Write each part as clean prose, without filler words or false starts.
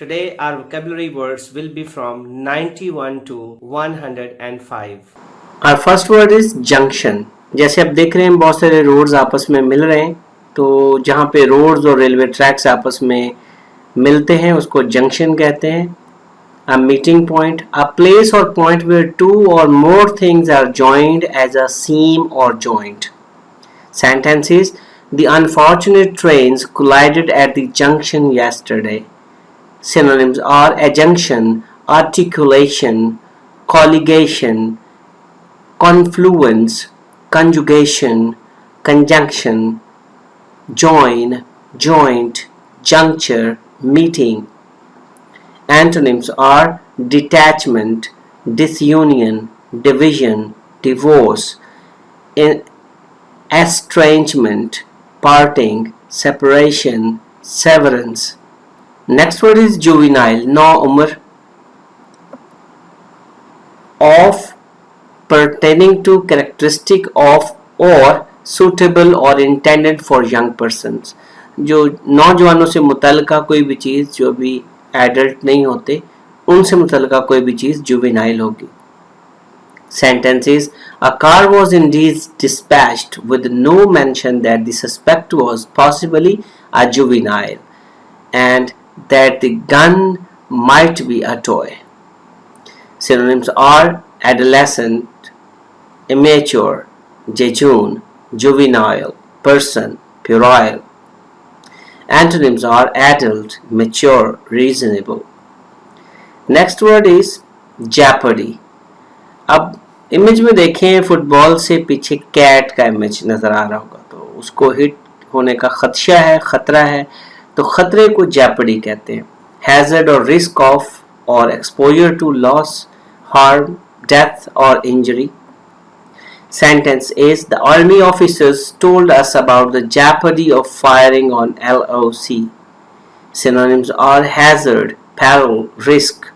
Today our vocabulary words will be from 91 to 105. Our first word is junction. जैसे आप देख रहे हैं बहुत सारे रोड्स आपस में मिल रहे हैं, तो जहाँ पे रोड्स और रेलवे ट्रैक्स आपस में मिलते हैं उसको जंक्शन कहते हैं. A meeting point, a place or point where two or more things are joined as a seam or joint. Sentences: the unfortunate trains collided at the junction yesterday. Synonyms are adjunction, articulation, colligation, confluence, conjugation, conjunction, join, joint, juncture, meeting. Antonyms are detachment, disunion, division, divorce, estrangement, parting, separation, severance. Next word is juvenile, नौ उम्र, of, pertaining to, characteristic of or suitable or intended for young persons. जो नौजवानों से मुतल्लिका कोई भी चीज़ जो भी adult नहीं होते उनसे मुतल्लिका कोई भी चीज़ जुवेनाइल होगी. Sentences: a car was indeed dispatched with no mention that the suspect was possibly a juvenile and that the gun might be a toy. Synonyms are adolescent, immature, jejune, juvenile, person, puerile. Antonyms are adult, mature, reasonable. Next word is jeopardy. अब image में देखें, football से पीछे cat का image नजर आ रहा होगा, तो उसको हिट होने का खदशा है, खतरा है, तो खतरे को jeopardy कहते हैं. Hazard or risk of or exposure to loss, harm, death or injury. Sentence is: the army officers told us about the jeopardy of firing on LOC. Synonyms are hazard, peril, risk.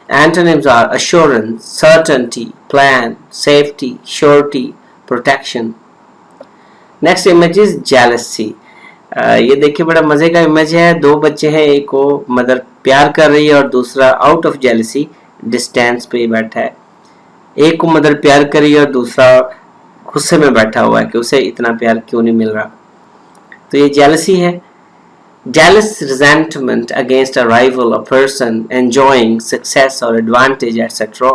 Antonyms are assurance, certainty, plan, safety, surety, protection. Next image is jealousy. ये देखिए बड़ा मजे का image है. दो बच्चे हैं, एक को मदर प्यार कर रही है और दूसरा आउट ऑफ जेलसी डिस्टेंस पे बैठा है. एक को मदर प्यार कर रही है और दूसरा गुस्से में बैठा हुआ है कि उसे इतना प्यार क्यों नहीं मिल रहा. तो ये जेलसी है. Jealous resentment against a rival, a person enjoying success or advantage, etc.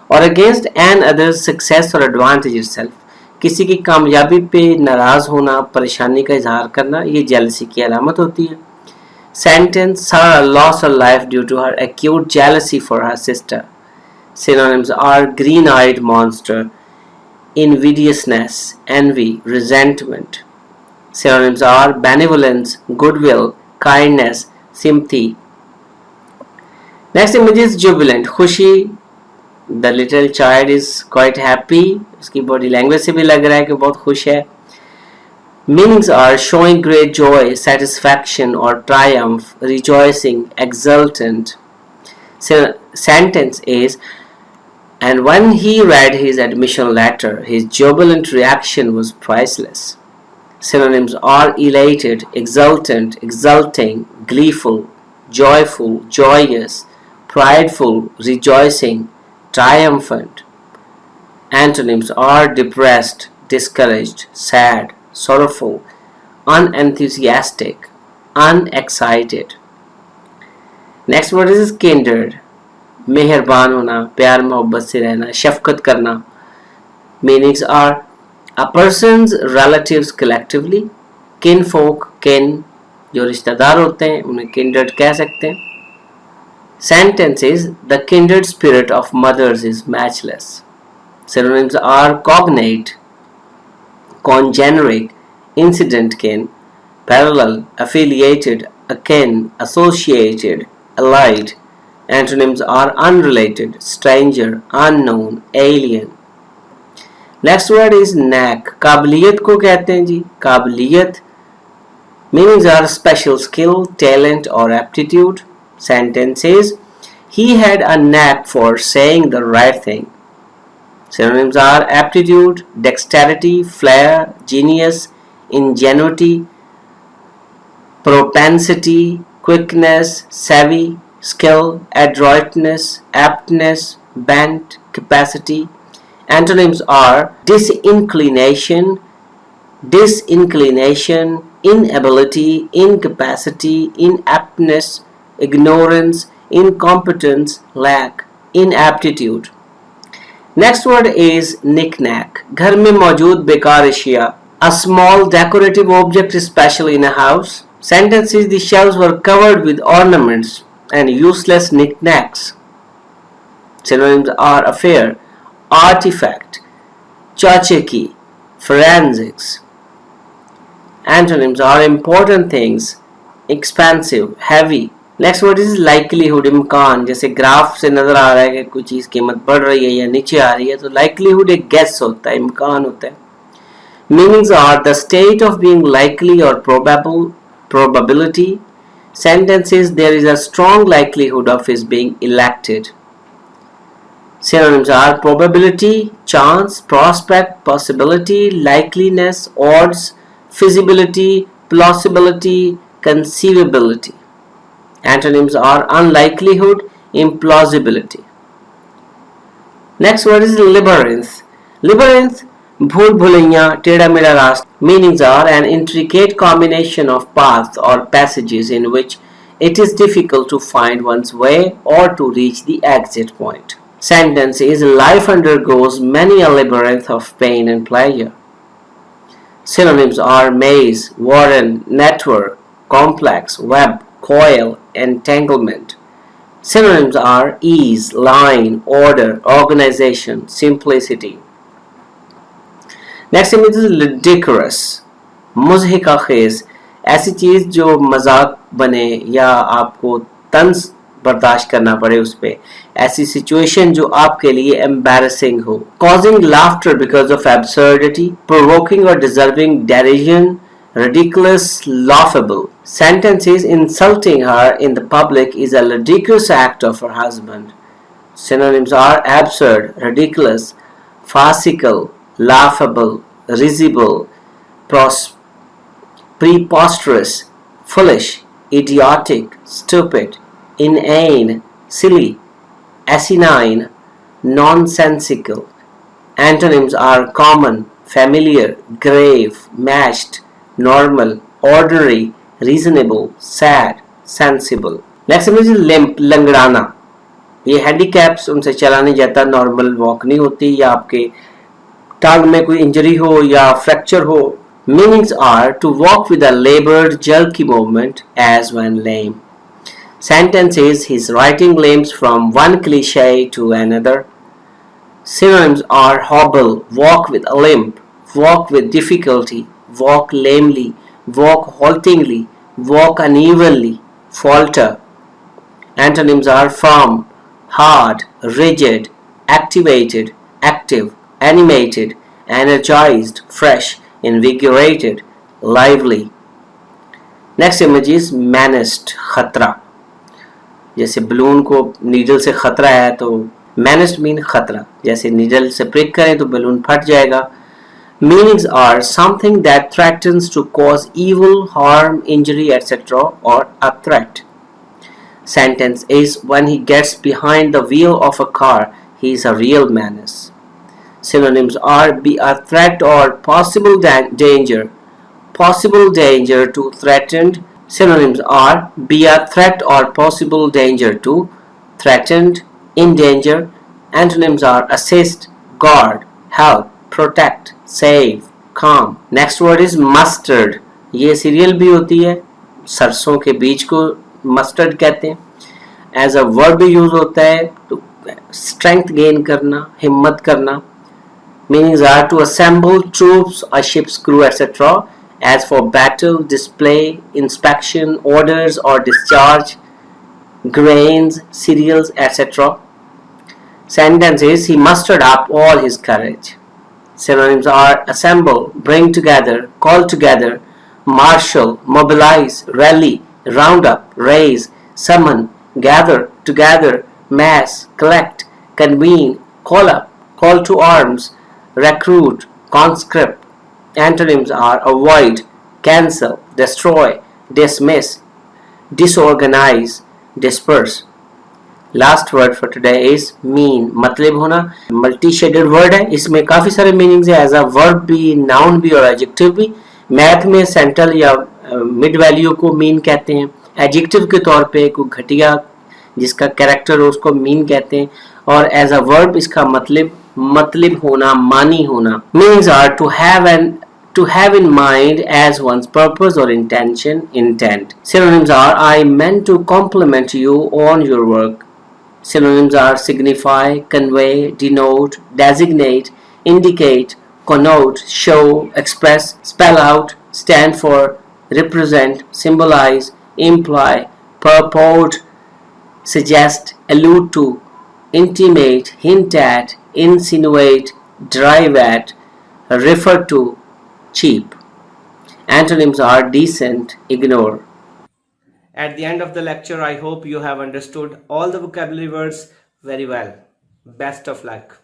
or against an other's success or advantage itself. किसी की कामयाबी पे नाराज होना, परेशानी का इजहार करना, ये जेलसी की अलामत होती है. Sentence: Sarah lost her life due to her acute jealousy for her sister. Synonyms are green-eyed monster, invidiousness, envy, resentment. Synonyms are benevolence, goodwill, kindness, sympathy. Next image is jubilant, खुशी. The little child is quite happy. उसकी body language से भी लग रहा है कि बहुत खुश है. Meanings are showing great joy, satisfaction or triumph, rejoicing, exultant. Sentence is: and when he read his admission letter, his jubilant reaction was priceless. Synonyms are elated, exultant, exulting, gleeful, joyful, joyous, prideful, rejoicing, triumphant. Antonyms are depressed, discouraged, sad, sorrowful, unenthusiastic, unexcited. Next word is kindred. मेहरबान होना, प्यार मोहब्बत से रहना, शफकत करना. Meanings are a person's relatives collectively, kinfolk, kin, जो रिश्तेदार होते हैं उन्हें kindred कह सकते हैं. Sentence is: the kindred spirit of mothers is matchless. Synonyms are cognate, congeneric, incident kin, parallel, affiliated, akin, associated, allied. Antonyms are unrelated, stranger, unknown, alien. Next word is knack. काबिलियत को कहते हैं जी, काबिलियत. Meanings are special skill, talent or aptitude. Sentences: he had a knack for saying the right thing. Synonyms are aptitude, dexterity, flair, genius, ingenuity, propensity, quickness, savvy, skill, adroitness, aptness, bent, capacity. Antonyms are disinclination, inability, incapacity, inaptness, ignorance, incompetence, lack, inaptitude. Next word is knick-knack. घर में मौजूद बेकार अशिया. A small decorative object, especially in a house. Sentences: the shelves were covered with ornaments and useless knick-knacks. Synonyms are affair, artifact, tchotchke, forensics. Antonyms are important things, expensive, heavy. Next word is likelihood, इम्कान. जैसे graph से नजर आ रहा है कि कोई चीज कीमत बढ़ रही है या नीचे आ रही है, तो लाइकलीहुड एक गेस होता है, इम्कान होता है. Meanings are the state of being likely और probable, probability. Sentences: there is a strong likelihood of his being elected. Synonyms are probability, chance, prospect, possibility, likeliness, odds, feasibility, plausibility, conceivability. Antonyms are unlikelihood, implausibility. Next word is labyrinth. Labyrinth, भूल भुलैया, टेढ़ा मेढ़ा रास्ता. Meanings are an intricate combination of paths or passages in which it is difficult to find one's way or to reach the exit point. Sentence is: life undergoes many a labyrinth of pain and pleasure. Synonyms are maze, warren, network, complex, web, coil, entanglement. Synonyms are ease, line, order, organization, simplicity. Next image is ludicrous, मुज़हिका खेज. ऐसी चीज जो मजाक बने या आपको तंज बर्दाश्त करना पड़े उस पे. ऐसी सिचुएशन जो आपके लिए embarrassing हो. Causing laughter because of absurdity, provoking or deserving derision, ridiculous, laughable. Sentences: insulting her in the public is a ludicrous act of her husband. Synonyms are absurd, ridiculous, farcical, laughable, risible, preposterous, foolish, idiotic, stupid, inane, silly, asinine, nonsensical. Antonyms are common, familiar, grave, mashed, normal, ordinary, reasonable, sad, sensible. Next image is limp, लंगड़ाना. ये handicaps, उनसे चला नहीं जाता, normal walk नहीं होती, या आपके टांग में कोई इंजरी हो या फ्रैक्चर हो. Meanings are to walk with a labored, jerky movement as when lame. Sentences: he's writing limbs from one cliche to another. Synonyms are hobble, walk with a limp, walk with difficulty, walk lamely, walk haltingly, walk unevenly, falter. Antonyms are firm, hard, rigid, activated, active, animated, energized, fresh, invigorated, lively. Next image is menaced, खतरा. जैसे balloon को needle से खतरा है तो menaced mean खतरा. जैसे needle से प्रिक करें तो बलून फट जाएगा. Meanings are something that threatens to cause evil, harm, injury, etc. or a threat. Sentence is: when he gets behind the wheel of a car, he is a real menace. Synonyms are be a threat or possible danger. Possible danger to threatened. Synonyms are be a threat or possible danger to threatened, in danger. Antonyms are assist, guard, help, protect, save, calm. Next word is mustard. ये serial भी होती है, सरसों के बीज को mustard कहते हैं. एज अ वर्ब भी यूज होता है, तो स्ट्रेंथ गेन करना, हिम्मत करना. Meanings are to assemble troops, a ship's crew, etc. As for battle, display, inspection, orders or discharge, grains, cereals, etc. Sentences: he mustered up all his courage. Synonyms are assemble, bring together, call together, marshal, mobilize, rally, round up, raise, summon, gather, together, mass, collect, convene, call up, call to arms, recruit, conscript. Antonyms are avoid, cancel, destroy, dismiss, disorganize, disperse. Last word for today is mean, मतलब होना। Multi shaded word है, इसमें काफी सारे meanings है, as a verb भी, noun भी और एडजेक्टिव भी। मैथ में सेंट्रल या मिड वैल्यू को मीन कहते हैं। एडजेक्टिव के तौर पे कोई घटिया जिसका कैरेक्टर हो उसको मीन कहते हैं। और एज अ वर्ब इसका मतलब होना, मानी होना। Means are to have in mind as one's purpose or intention, intent. Synonyms are I meant to compliment you on your work. Synonyms are signify, convey, denote, designate, indicate, connote, show, express, spell out, stand for, represent, symbolize, imply, purport, suggest, allude to, intimate, hint at, insinuate, drive at, refer to, cheap. Antonyms are decent, ignore. At the end of the lecture, I hope you have understood all the vocabulary words very well. Best of luck.